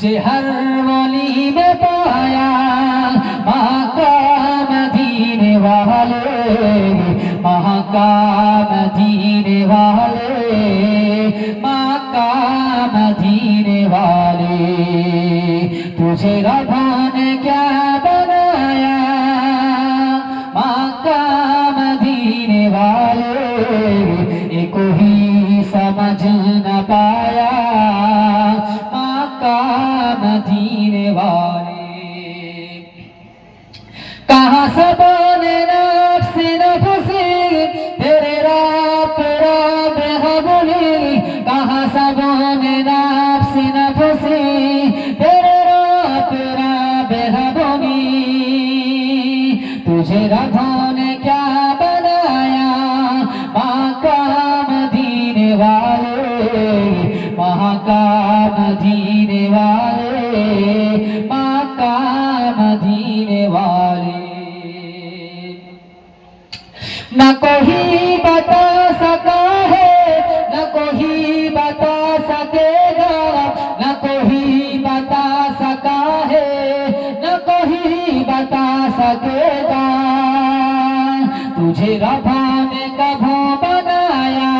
तुझे हर वली में पाया मक्का मदीने वाले, मक्का मदीने वाले, मक्का मदीने वाले। तुझे रब्बा ने क्या बनाया मक्का मदीने वाले, ये कोई समझ न पाया मक्का मदीने वाले। कहाँ से बने नफ्स नफसी तेरे राप राब हबली, कहाँ से बने नफ्स नफसी तेरे राप राब हबली। तुझे रब्बा ने क्या बनाया मक्का मदीने वाले, मक्का मदीने वाले, मक्का मदीने वाले। न कोई बता सका है, न कोई बता सकेगा, न कोई बता सका है, न कोई बता सकेगा। तुझे रब्बा ने कभू बनाया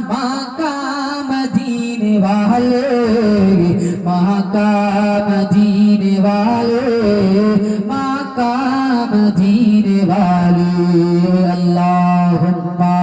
मक्का मदीने वाले, मक्का मदीने वाले, मक्का मदीने वाले। अल्लाहुम्मा